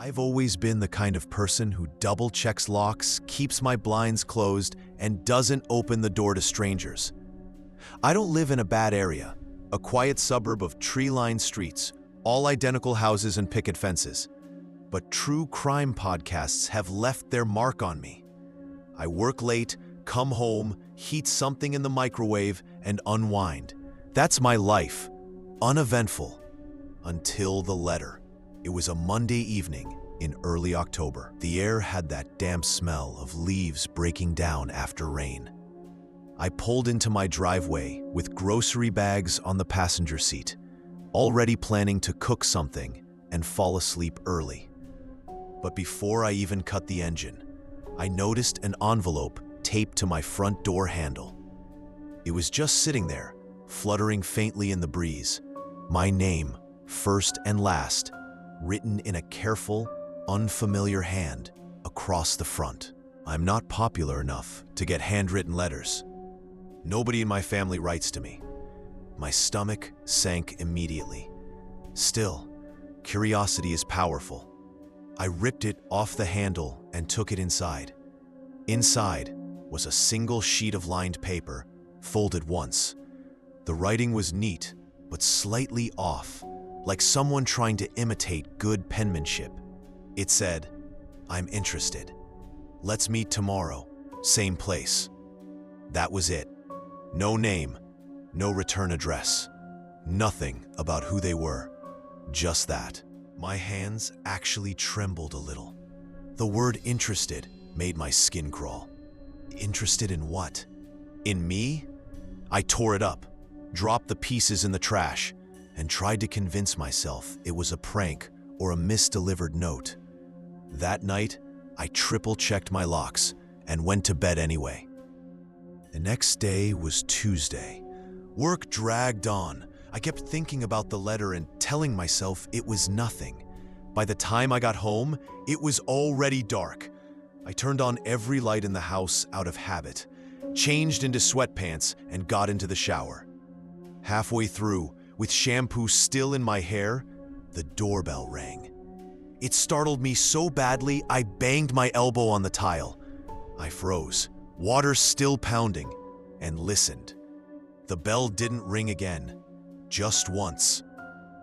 I've always been the kind of person who double checks locks, keeps my blinds closed, and doesn't open the door to strangers. I don't live in a bad area, a quiet suburb of tree-lined streets, all identical houses and picket fences. But true crime podcasts have left their mark on me. I work late, come home, heat something in the microwave, and unwind. That's my life, uneventful, until the letter. It was a Monday evening in early October. The air had that damp smell of leaves breaking down after rain. I pulled into my driveway with grocery bags on the passenger seat, already planning to cook something and fall asleep early. But before I even cut the engine, I noticed an envelope taped to my front door handle. It was just sitting there, fluttering faintly in the breeze. My name, first and last, written in a careful, unfamiliar hand across the front. I'm not popular enough to get handwritten letters. Nobody in my family writes to me. My stomach sank immediately. Still, curiosity is powerful. I ripped it off the handle and took it inside. Inside was a single sheet of lined paper, folded once. The writing was neat, but slightly off, like someone trying to imitate good penmanship. It said, "I'm interested. Let's meet tomorrow, same place." That was it. No name, no return address, nothing about who they were. Just that. My hands actually trembled a little. The word interested made my skin crawl. Interested in what? In me? I tore it up, dropped the pieces in the trash, and tried to convince myself it was a prank or a misdelivered note. That night, I triple-checked my locks and went to bed anyway. The next day was Tuesday. Work dragged on. I kept thinking about the letter and telling myself it was nothing. By the time I got home, it was already dark. I turned on every light in the house out of habit, changed into sweatpants, and got into the shower. Halfway through, with shampoo still in my hair, the doorbell rang. It startled me so badly, I banged my elbow on the tile. I froze, water still pounding, and listened. The bell didn't ring again, just once.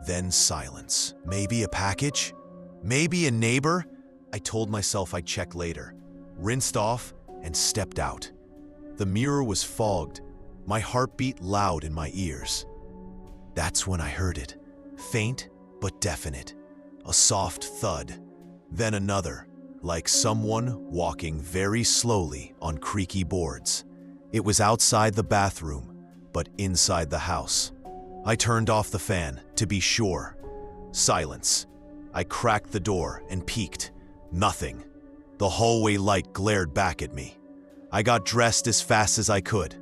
Then silence. Maybe a package? Maybe a neighbor? I told myself I'd check later, rinsed off, and stepped out. The mirror was fogged, my heartbeat loud in my ears. That's when I heard it, faint but definite, a soft thud, then another, like someone walking very slowly on creaky boards. It was outside the bathroom, but inside the house. I turned off the fan, to be sure. Silence. I cracked the door and peeked. Nothing. The hallway light glared back at me. I got dressed as fast as I could,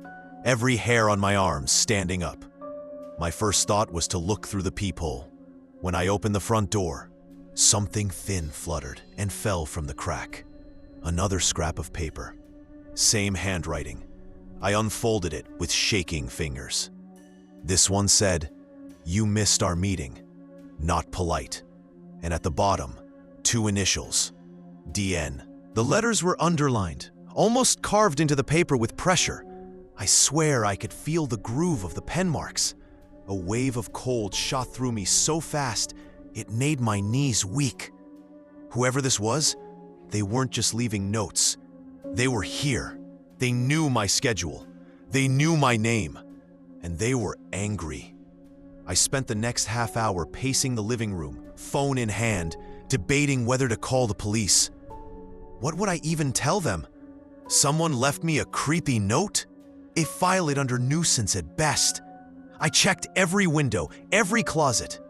every hair on my arms standing up. My first thought was to look through the peephole. When I opened the front door, something thin fluttered and fell from the crack. Another scrap of paper. Same handwriting. I unfolded it with shaking fingers. This one said, "You missed our meeting. Not polite." And at the bottom, 2 initials, DN. The letters were underlined, almost carved into the paper with pressure. I swear I could feel the groove of the pen marks. A wave of cold shot through me so fast, it made my knees weak. Whoever this was, they weren't just leaving notes. They were here. They knew my schedule. They knew my name. And they were angry. I spent the next half hour pacing the living room, phone in hand, debating whether to call the police. What would I even tell them? Someone left me a creepy note? They file it under nuisance at best. I checked every window, every closet.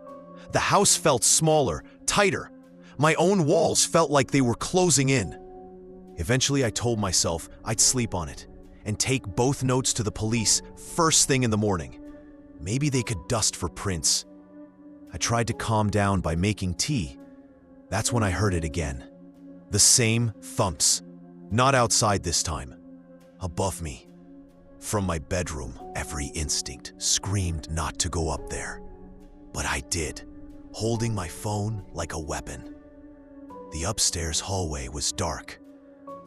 The house felt smaller, tighter. My own walls felt like they were closing in. Eventually, I told myself I'd sleep on it and take both notes to the police first thing in the morning. Maybe they could dust for prints. I tried to calm down by making tea. That's when I heard it again. The same thumps. Not outside this time. Above me. From my bedroom, every instinct screamed not to go up there. But I did, holding my phone like a weapon. The upstairs hallway was dark.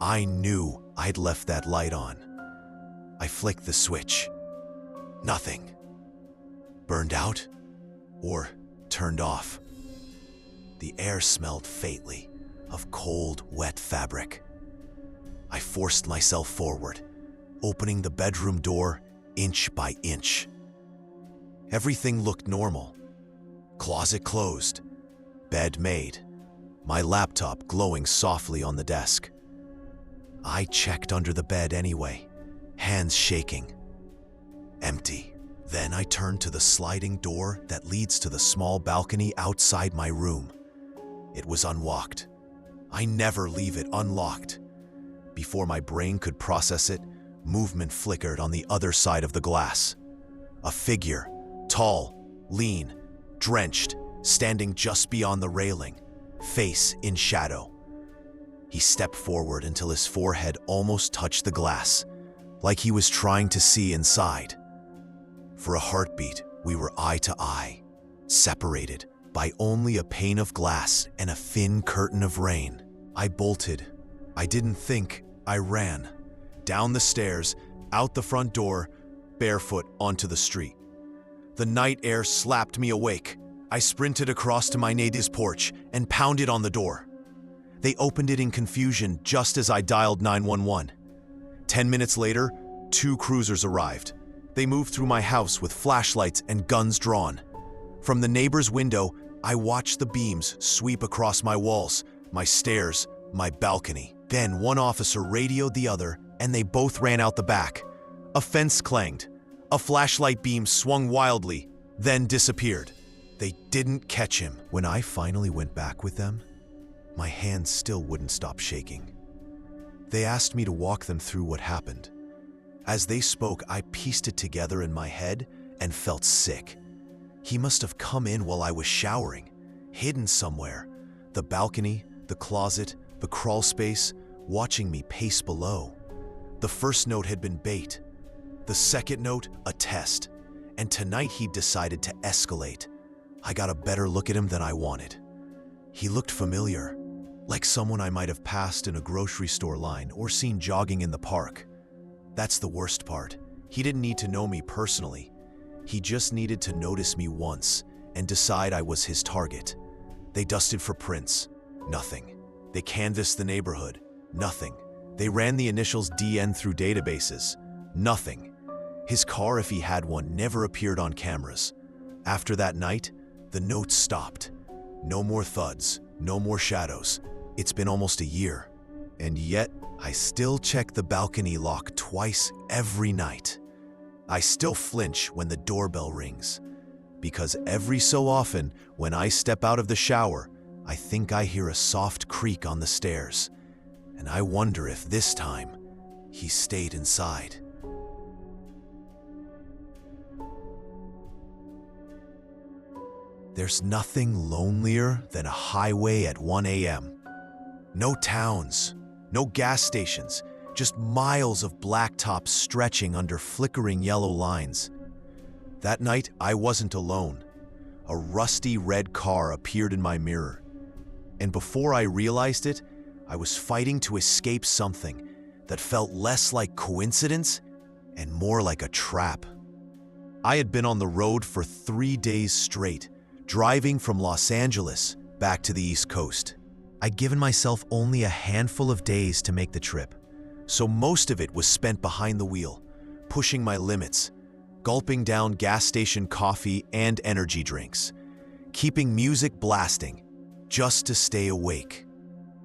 I knew I'd left that light on. I flicked the switch. Nothing. Burned out? Or turned off. The air smelled faintly of cold, wet fabric. I forced myself forward, opening the bedroom door inch by inch. Everything looked normal. Closet closed, bed made, my laptop glowing softly on the desk. I checked under the bed anyway, hands shaking. Empty. Then I turned to the sliding door that leads to the small balcony outside my room. It was unlocked. I never leave it unlocked. Before my brain could process it, movement flickered on the other side of the glass. A figure, tall, lean, drenched, standing just beyond the railing, face in shadow. He stepped forward until his forehead almost touched the glass, like he was trying to see inside. For a heartbeat, we were eye to eye, separated by only a pane of glass and a thin curtain of rain. I bolted. I didn't think, I ran. Down the stairs, out the front door, barefoot onto the street. The night air slapped me awake. I sprinted across to my neighbor's porch and pounded on the door. They opened it in confusion just as I dialed 911. 10 minutes later, 2 cruisers arrived. They moved through my house with flashlights and guns drawn. From the neighbor's window, I watched the beams sweep across my walls, my stairs, my balcony. Then one officer radioed the other, and they both ran out the back. A fence clanged. A flashlight beam swung wildly, then disappeared. They didn't catch him. When I finally went back with them, my hands still wouldn't stop shaking. They asked me to walk them through what happened. As they spoke, I pieced it together in my head and felt sick. He must have come in while I was showering, hidden somewhere. The balcony, the closet, the crawl space, watching me pace below. The first note had been bait. The second note, a test. And tonight he decided to escalate. I got a better look at him than I wanted. He looked familiar, like someone I might have passed in a grocery store line or seen jogging in the park. That's the worst part. He didn't need to know me personally. He just needed to notice me once and decide I was his target. They dusted for prints. Nothing. They canvassed the neighborhood. Nothing. They ran the initials DN through databases. Nothing. His car, if he had one, never appeared on cameras. After that night, the notes stopped. No more thuds. No more shadows. It's been almost a year. And yet, I still check the balcony lock twice every night. I still flinch when the doorbell rings, because every so often, when I step out of the shower, I think I hear a soft creak on the stairs, and I wonder if this time he stayed inside. There's nothing lonelier than a highway at 1 a.m. No towns. No gas stations, just miles of blacktops stretching under flickering yellow lines. That night, I wasn't alone. A rusty red car appeared in my mirror. And before I realized it, I was fighting to escape something that felt less like coincidence and more like a trap. I had been on the road for 3 days straight, driving from Los Angeles back to the East Coast. I'd given myself only a handful of days to make the trip, so most of it was spent behind the wheel, pushing my limits, gulping down gas station coffee and energy drinks, keeping music blasting, just to stay awake.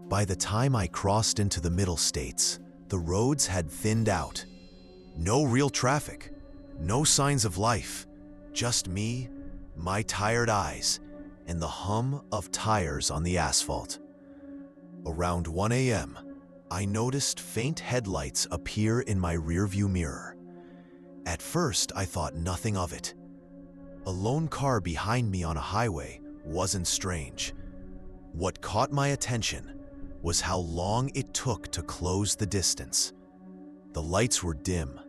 By the time I crossed into the middle states, the roads had thinned out. No real traffic, no signs of life, just me, my tired eyes, and the hum of tires on the asphalt. Around 1 a.m., I noticed faint headlights appear in my rearview mirror. At first, I thought nothing of it. A lone car behind me on a highway wasn't strange. What caught my attention was how long it took to close the distance. The lights were dim,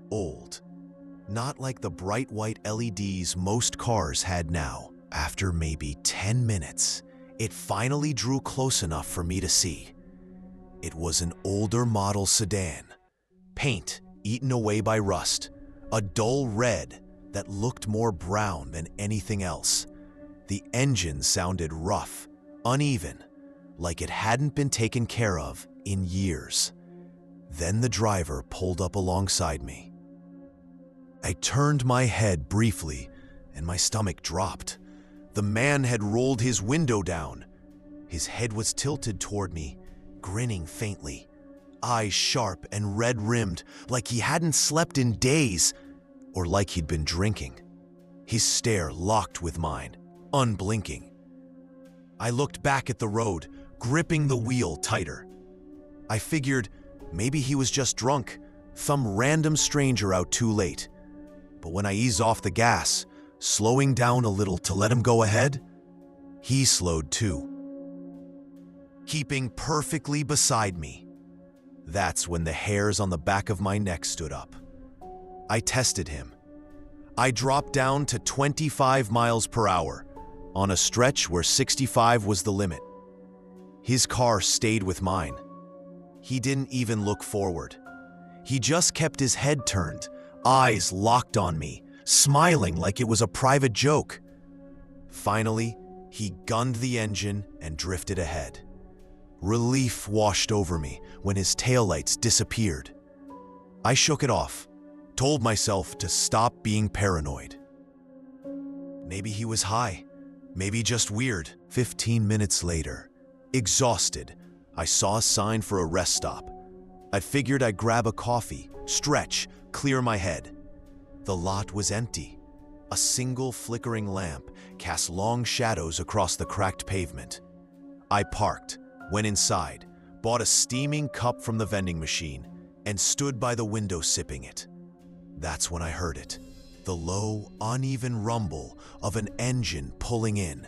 old, not like the bright white LEDs most cars had now. After maybe 10 minutes, It finally drew close enough for me to see. It was an older model sedan, paint eaten away by rust, a dull red that looked more brown than anything else. The engine sounded rough, uneven, like it hadn't been taken care of in years. Then the driver pulled up alongside me. I turned my head briefly, and my stomach dropped. The man had rolled his window down. His head was tilted toward me, grinning faintly, eyes sharp and red-rimmed, like he hadn't slept in days, or like he'd been drinking. His stare locked with mine, unblinking. I looked back at the road, gripping the wheel tighter. I figured maybe he was just drunk, some random stranger out too late. But when I eased off the gas, slowing down a little to let him go ahead, he slowed too, keeping perfectly beside me. That's when the hairs on the back of my neck stood up. I tested him. I dropped down to 25 miles per hour, on a stretch where 65 was the limit. His car stayed with mine. He didn't even look forward. He just kept his head turned, eyes locked on me, smiling like it was a private joke. Finally, he gunned the engine and drifted ahead. Relief washed over me when his taillights disappeared. I shook it off, told myself to stop being paranoid. Maybe he was high, maybe just weird. 15 minutes later, exhausted, I saw a sign for a rest stop. I figured I'd grab a coffee, stretch, clear my head. The lot was empty. A single flickering lamp cast long shadows across the cracked pavement. I parked, went inside, bought a steaming cup from the vending machine, and stood by the window sipping it. That's when I heard it, the low, uneven rumble of an engine pulling in.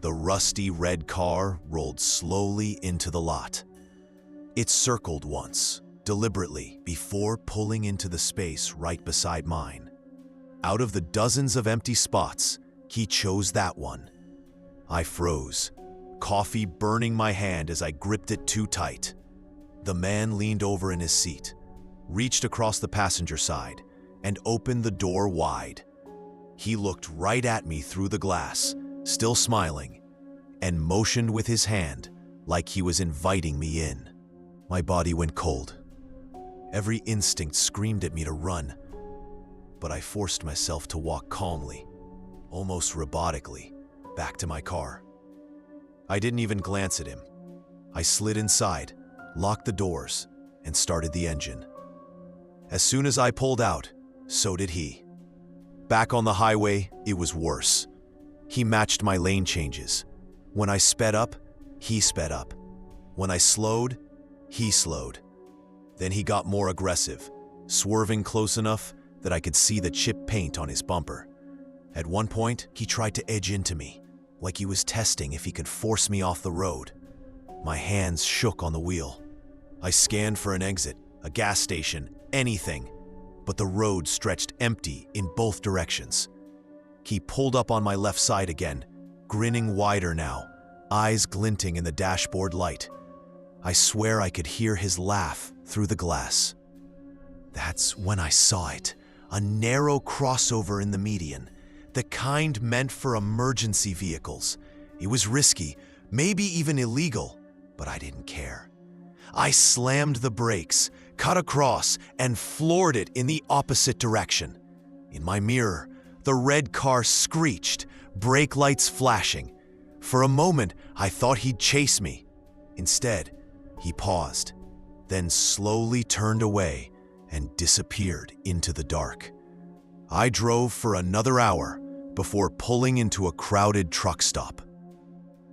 The rusty red car rolled slowly into the lot. It circled once, deliberately, before pulling into the space right beside mine. Out of the dozens of empty spots, he chose that one. I froze, coffee burning my hand as I gripped it too tight. The man leaned over in his seat, reached across the passenger side, and opened the door wide. He looked right at me through the glass, still smiling, and motioned with his hand like he was inviting me in. My body went cold. Every instinct screamed at me to run, but I forced myself to walk calmly, almost robotically, back to my car. I didn't even glance at him. I slid inside, locked the doors, and started the engine. As soon as I pulled out, so did he. Back on the highway, it was worse. He matched my lane changes. When I sped up, he sped up. When I slowed, he slowed. Then he got more aggressive, swerving close enough that I could see the chipped paint on his bumper. At one point, he tried to edge into me, like he was testing if he could force me off the road. My hands shook on the wheel. I scanned for an exit, a gas station, anything, but the road stretched empty in both directions. He pulled up on my left side again, grinning wider now, eyes glinting in the dashboard light. I swear I could hear his laugh through the glass. That's when I saw it, a narrow crossover in the median, the kind meant for emergency vehicles. It was risky, maybe even illegal, but I didn't care. I slammed the brakes, cut across, and floored it in the opposite direction. In my mirror, the red car screeched, brake lights flashing. For a moment, I thought he'd chase me. Instead, he paused, then slowly turned away and disappeared into the dark. I drove for another hour before pulling into a crowded truck stop.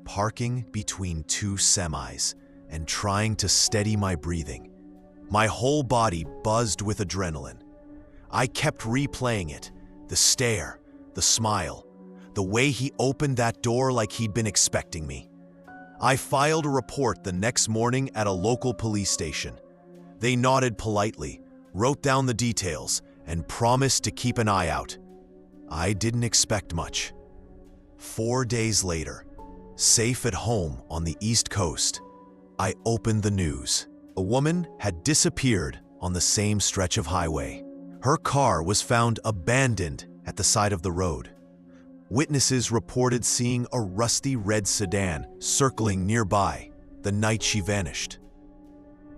Parking between two semis and trying to steady my breathing. My whole body buzzed with adrenaline. I kept replaying it, the stare, the smile, the way he opened that door like he'd been expecting me. I filed a report the next morning at a local police station. They nodded politely, wrote down the details, and promised to keep an eye out. I didn't expect much. 4 days later, Safe at home on the East Coast, I opened the news. A woman had disappeared on the same stretch of highway. Her car was found abandoned at the side of the road. Witnesses reported seeing a rusty red sedan circling nearby the night she vanished.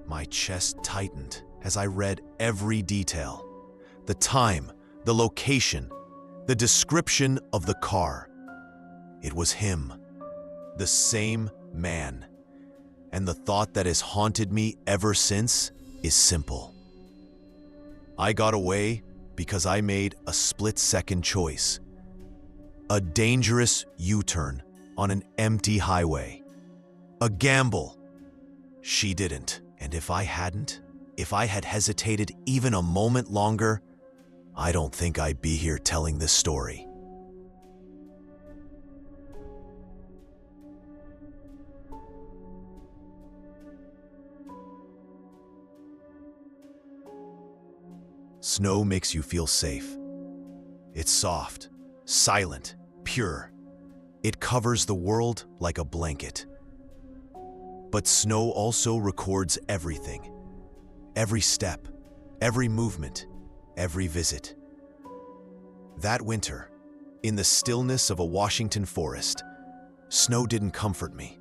My chest tightened as I read every detail. The time, the location, the description of the car. It was him, the same man. And the thought that has haunted me ever since is simple. I got away because I made a split-second choice. A dangerous U-turn on an empty highway. A gamble. She didn't. And if I hadn't, if I had hesitated even a moment longer, I don't think I'd be here telling this story. Snow makes you feel safe. It's soft, silent, pure. It covers the world like a blanket. But snow also records everything. Every step, every movement, every visit. That winter, in the stillness of a Washington forest, snow didn't comfort me.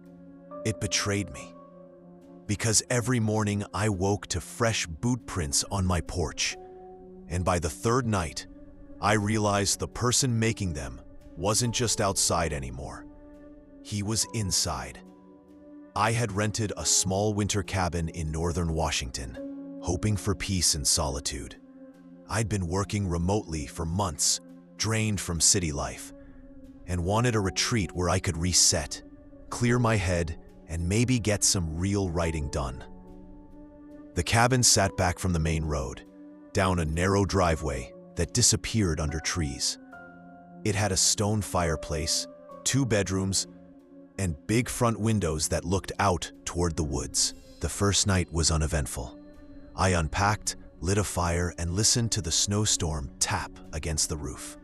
It betrayed me. Because every morning I woke to fresh boot prints on my porch. And by the third night, I realized the person making them wasn't just outside anymore. He was inside. I had rented a small winter cabin in northern Washington, hoping for peace and solitude. I'd been working remotely for months, drained from city life, and wanted a retreat where I could reset, clear my head, and maybe get some real writing done. The cabin sat back from the main road, down a narrow driveway that disappeared under trees. It had a stone fireplace, 2 bedrooms, and big front windows that looked out toward the woods. The first night was uneventful. I unpacked, lit a fire, and listened to the snowstorm tap against the roof.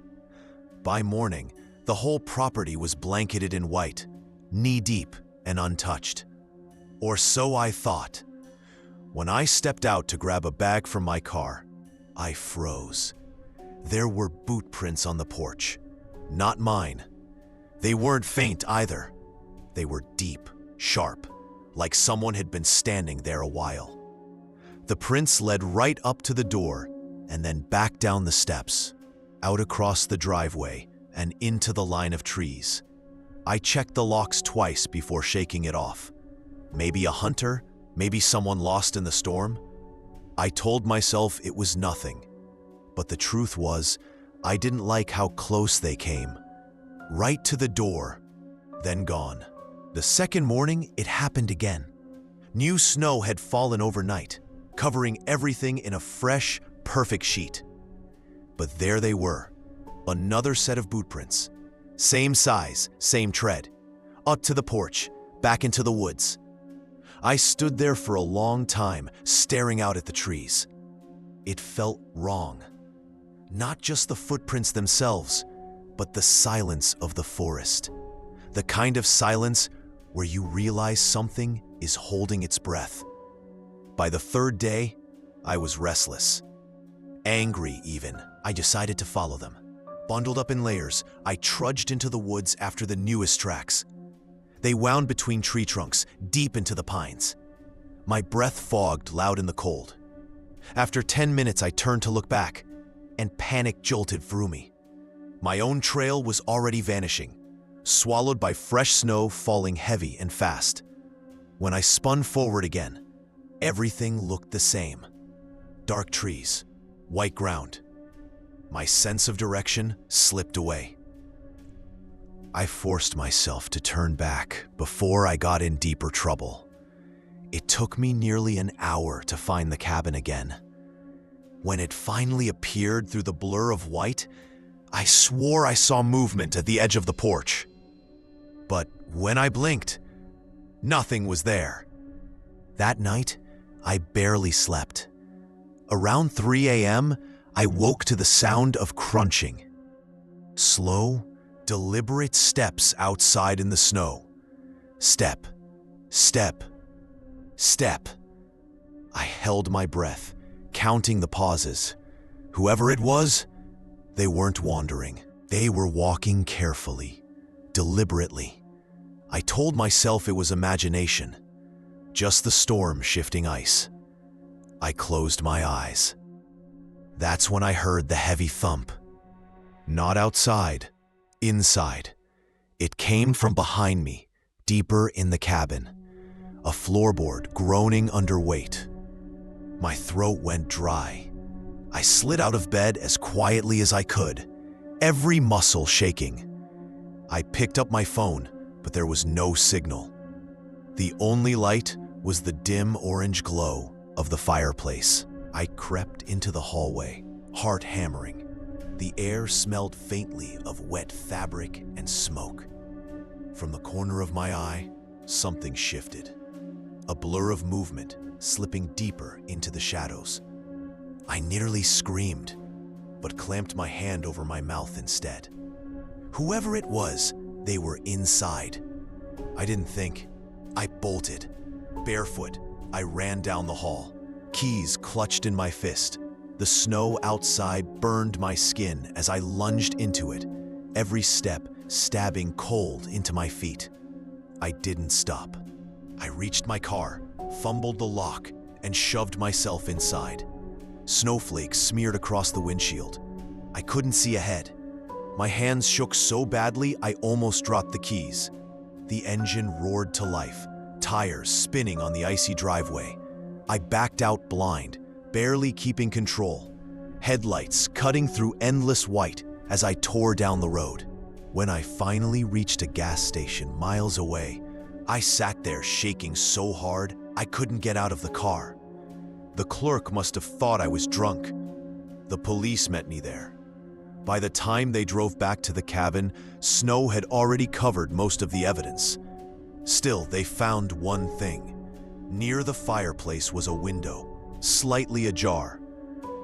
By morning, the whole property was blanketed in white, knee-deep and untouched. Or so I thought. When I stepped out to grab a bag from my car, I froze. There were boot prints on the porch. Not mine. They weren't faint either. They were deep, sharp, like someone had been standing there a while. The prints led right up to the door and then back down the steps, out across the driveway and into the line of trees. I checked the locks twice before shaking it off. Maybe a hunter, maybe someone lost in the storm. I told myself it was nothing, but the truth was, I didn't like how close they came. Right to the door, then gone. The second morning, it happened again. New snow had fallen overnight, covering everything in a fresh, perfect sheet. But there they were, another set of boot prints. Same size, same tread. Up to the porch, back into the woods. I stood there for a long time, staring out at the trees. It felt wrong. Not just the footprints themselves, but the silence of the forest. The kind of silence where you realize something is holding its breath. By the third day, I was restless. Angry even. I decided to follow them. Bundled up in layers, I trudged into the woods after the newest tracks. They wound between tree trunks, deep into the pines. My breath fogged loud in the cold. After 10 minutes, I turned to look back, and panic jolted through me. My own trail was already vanishing, swallowed by fresh snow falling heavy and fast. When I spun forward again, everything looked the same. Dark trees, white ground. My sense of direction slipped away. I forced myself to turn back before I got in deeper trouble. It took me nearly an hour to find the cabin again. When it finally appeared through the blur of white, I swore I saw movement at the edge of the porch. But when I blinked, nothing was there. That night, I barely slept. Around 3 a.m., I woke to the sound of crunching. Slow, deliberate steps outside in the snow, Step, step, step. I held my breath, counting the pauses. Whoever it was, they weren't wandering. They were walking carefully, deliberately. I told myself it was imagination, just the storm shifting ice. I closed my eyes. That's when I heard the heavy thump. Not outside, inside. It came from behind me, deeper in the cabin, a floorboard groaning under weight. My throat went dry. I slid out of bed as quietly as I could, every muscle shaking. I picked up my phone, but there was no signal. The only light was the dim orange glow of the fireplace. I crept into the hallway, heart hammering. The air smelled faintly of wet fabric and smoke. From the corner of my eye, something shifted. A blur of movement slipping deeper into the shadows. I nearly screamed, but clamped my hand over my mouth instead. Whoever it was, they were inside. I didn't think. I bolted. Barefoot, I ran down the hall, keys clutched in my fist. The snow outside burned my skin as I lunged into it, every step stabbing cold into my feet. I didn't stop. I reached my car, fumbled the lock, and shoved myself inside. Snowflakes smeared across the windshield. I couldn't see ahead. My hands shook so badly I almost dropped the keys. The engine roared to life, tires spinning on the icy driveway. I backed out blind, barely keeping control. Headlights cutting through endless white as I tore down the road. When I finally reached a gas station miles away, I sat there shaking so hard I couldn't get out of the car. The clerk must have thought I was drunk. The police met me there. By the time they drove back to the cabin, snow had already covered most of the evidence. Still, they found one thing. Near the fireplace was a window, slightly ajar.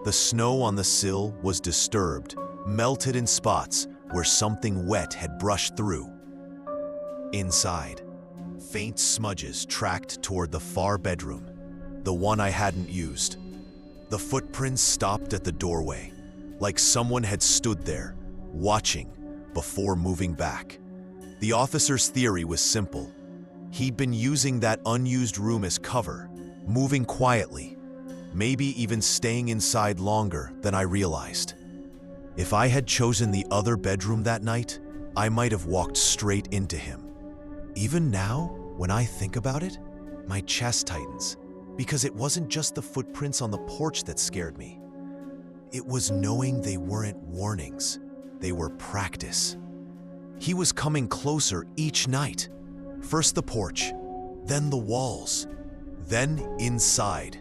The snow on the sill was disturbed, melted in spots where something wet had brushed through. Inside, faint smudges tracked toward the far bedroom, the one I hadn't used. The footprints stopped at the doorway, like someone had stood there, watching, before moving back. The officer's theory was simple. He'd been using that unused room as cover, moving quietly, maybe even staying inside longer than I realized. If I had chosen the other bedroom that night, I might have walked straight into him. Even now, when I think about it, my chest tightens, because it wasn't just the footprints on the porch that scared me. It was knowing they weren't warnings, they were practice. He was coming closer each night. First the porch, then the walls, then inside.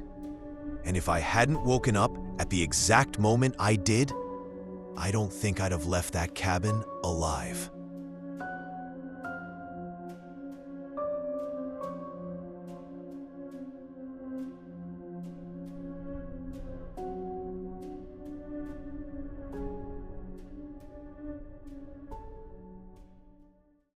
And if I hadn't woken up at the exact moment I did, I don't think I'd have left that cabin alive.